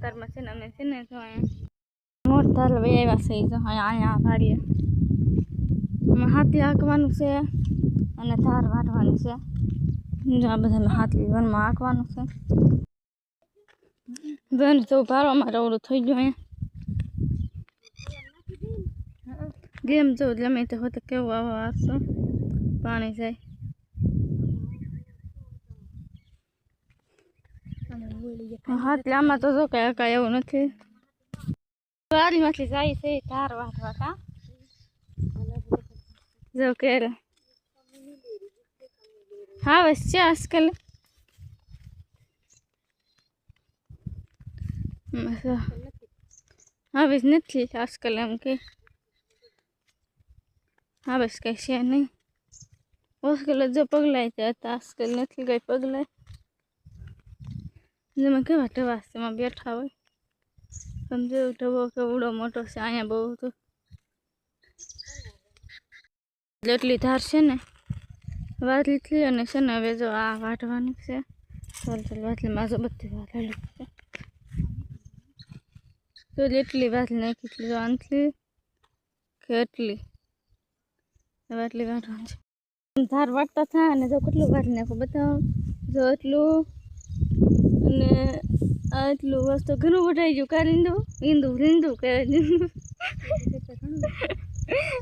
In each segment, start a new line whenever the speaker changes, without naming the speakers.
ખેતરમાં છે ને અમે છે ને તો અહીંયા મોરધાર લઈ આવ્યા છે તો અહીંયા વાડીએ હાથી હાંકવાનું છે અને ધાર વાટવાની છે જો આ બધાને હાથી વનમાં હાંકવાનું છે બેન તો ભારો અમારે ઓલું થઈ ગયું અહીંયા ગેમ જો એટલે અમે તો હોતે કેવું આવો આવશો પાણી જાય હાથી આમાં તો જો કઈ એવું નથી વાડીમાંથી જાય છે ધાર વાટવા કા જો કે હા બસ છે આજકાલ હા બસ નથી આજકાલ એમ કે હા બસ કઈ છે નહીં આજકાલ જો પગલાય છે આજકાલ નથી કઈ પગલાય જેમાં કેવા ઢવાસ એમાં બેઠા હોય સમજો ઢવો કેવડો મોટો છે અહીંયા બહુ તો એટલી ધાર છે ને વાટલી અને છે ને હવે જો આ વાટવાની છે ચાલ વાટલીમાં જો બધી વાટલી છે તો એટલી વાટલી નાખી એટલી જો આંતલી કે એટલી વાટલી વાટવાની છે ધાર વાટતા થાય અને જો કેટલું વાટલી નાખો બતાવો જો એટલું અને આ એટલું વસ્તુ ઘણું વટાઈ ગયું કારીંદું રીંદું કે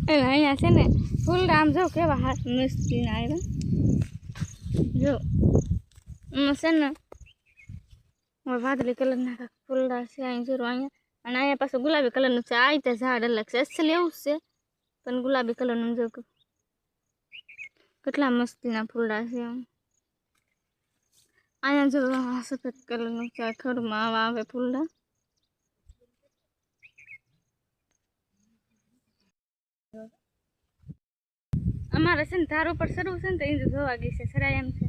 અને અહીંયા છે ને ફૂલ આમ જો કેવા હાથ મસ્તી આવ્યા જો છે ને વાદળી કલરના ફૂલડા છે અહીં જરૂર અહીંયા અને અહીંયા પાછું ગુલાબી કલરનું છે આ રીતે ઝાડ અલગ છે અસલ એવું જ છે પણ ગુલાબી કલરનું જો કેટલા મસ્તીના ફૂલડા છે અહીંયા જો સફેદ કલરનું છે ખડમાં આવા આવે ફૂલડા અમારે છે ને ધાર ઉપર સરવું છે ને તો ઈંધું જોવા ગઈ છે સરાય એમ છે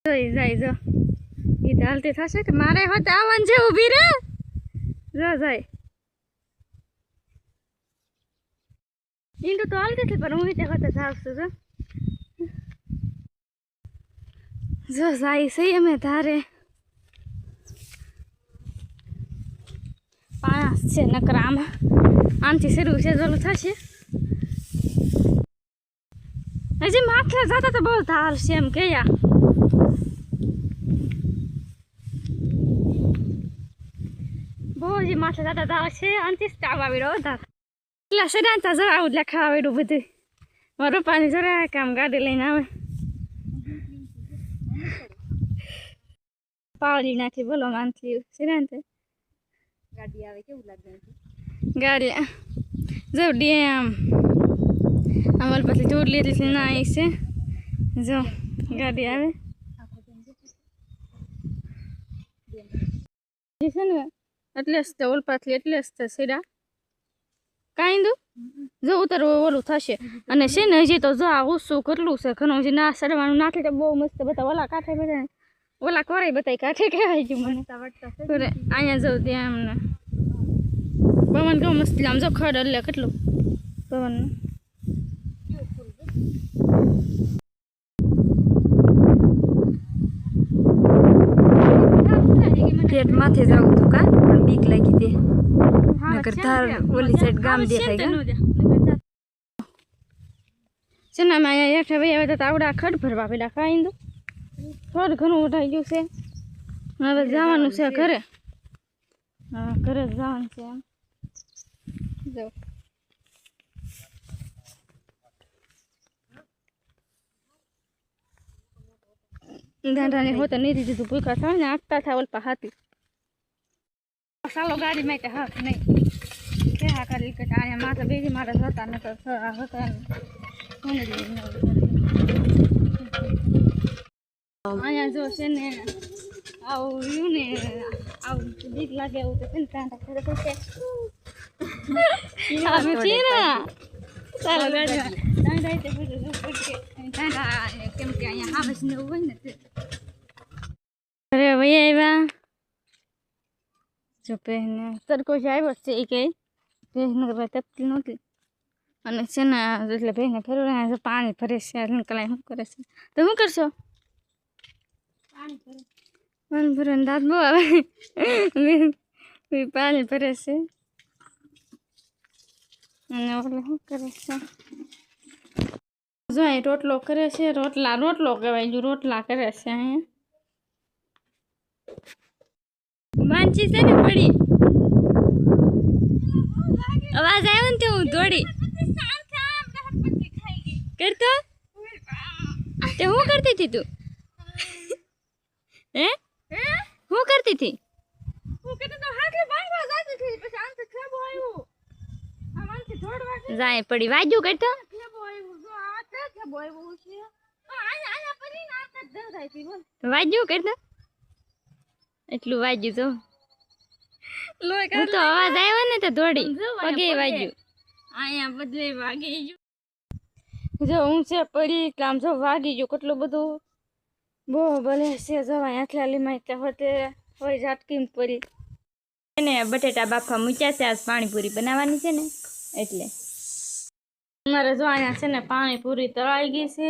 જોઈ જાય જો એ ઢાલતી થશે કે મારે હોત આવવાનું છે ઊભી રે જો જાય ઈંડું તો હાલતી છે પણ હું ત્યાં હોતે જાવશું જો જાય છે અમે ધારે પાસ છે નકર આમાં આમથી સરવું છે જોલું થશે હજી માથે જતા તો બહુ ધાર છે એમ કે બહુ હજી માથે જતા ધાર છે અંતિસ તાવ આવી રહ્યો ધાર એટલે સદાંતા જરા આવું લખા આવેલું બધું મારું પાણી જરા કામ ગાડી લઈને આવે પાવડી નાખી બોલો માનથી સિદ્ધાંત ગાડી આવે કેવું લાગે ગાડી જો ડેમ અમારે પછી જોડ લીધી ના આવી છે જો ગાડી આવે છે ને એટલે જ તે ઓલપાથી એટલે જ તે સીડા કાંઈ દઉં જો ઉતર ઓલું થશે અને છે ને હજી તો જો આ ઓછું કેટલું છે ઘણું હજી ના સડવાનું નાખે તો બહુ મસ્ત બધા ઓલા કાંઠે બધા ઓલા કોરાય બતાય કાંઠે કહેવાય છે મને અહીંયા જવું ત્યાં એમને પવન કેવું મસ્ત આમ જો ખડ એટલે કેટલું પવન પેટ માથે જવું હતું કા પણ બીક લાગી દે નકર ધાર ઓલી સાઈડ ગામ દેખાય ગયા છે ને અમે અહીંયા હેઠે ભાઈ આવે તો આવડા ખડ ભરવા પેલા કાંઈ દો ખડ ઘણું ઉઠાઈ ગયું છે હવે જવાનું છે ઘરે હા ઘરે જવાનું છે એમ જો ગાંડાને હોતે નહીં દીધું ભૂખા થાય ને આખતા થાય ઓલપા હાથી ચાલો ગાડી માટે હક નહીં કે હા કરી કે અહીંયા માથે બેસી મારે હતા ને તો હતા અહીંયા જો છે ને આવું રહ્યું ને આવું બીક લાગે એવું તો છે ને કાંટા ખરે થશે અમે છીએ ને ચાલો ગાડીમાં કેમ કે અહીંયા હાવસ ને એવું હોય ને તે અરે ભાઈ આવ્યા જો પહેને તડકો જ આવ્યો છે એ કંઈ પહેને તપતી નહોતી અને છે ને એટલે પહેને ફેરવા પાણી ભરે છે કલાઈ શું કરે છે તો શું કરશો મન ભરન દાંત બહુ આવે પાણી ભરે છે અને ઓલે શું કરે છે જો અહીં રોટલો કરે છે રોટલો કહેવાય જો રોટલા કરે છે અહીંયા માનસી છે ને પડી અવાજ આવ્યો ને તો હું દોડી કરતો તે હું કરતી હતી તું હે હું કરતી હતી જાય પડી વાજ્યું કરતો વાજ્યું કરતો એટલું વાજ્યું તો હું તો અવાજ આવ્યો ને તો દોડી પગે વાગ્યું અહીંયા બદલે વાગી જો હું છે પડી આમ જો વાગી ગયું કેટલું બધું બહુ ભલે છે જવાય આટલા લીમાય હોતે હોય ઝાટકી પડી ને બટેટા બાફા મૂક્યા છે આજ પાણીપુરી બનાવવાની છે ને એટલે અમારે જો અહીંયા છે ને પાણીપુરી તળાઈ ગઈ છે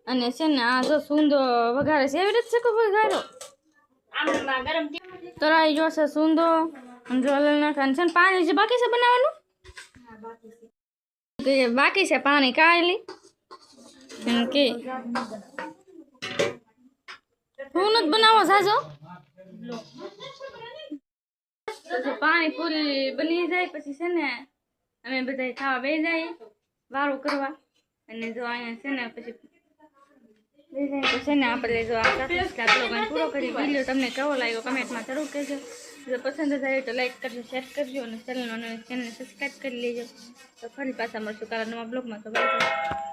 અને છે ને આ જો સૂંદો વઘારે છે એવી રીતે છે વઘારો તળાઈ ગયો છે સૂંદો જો નાખવાનું છે ને પાણી જે બાકી છે બનાવવાનું બાકી છે પાણી કાઢી કે હું નથી બનાવો સાજો પાણીપુરી બની જાય પછી છે ને અમે બધા ખાવા બે જાય વાળું કરવા અને જો અહીંયા છે ને પછી ને આપણે જો આ પૂરો કરી વિડીયો તમને કેવો લાગ્યો કમેન્ટમાં જરૂર કહેજો જો પસંદ થાય તો લાઈક કરજો શેર કરજો અને ચેનલને સબસ્ક્રાઈબ કરી લેજો તો ફરી પાછા મળશું કાલે નવા બ્લોગમાં તો બાય.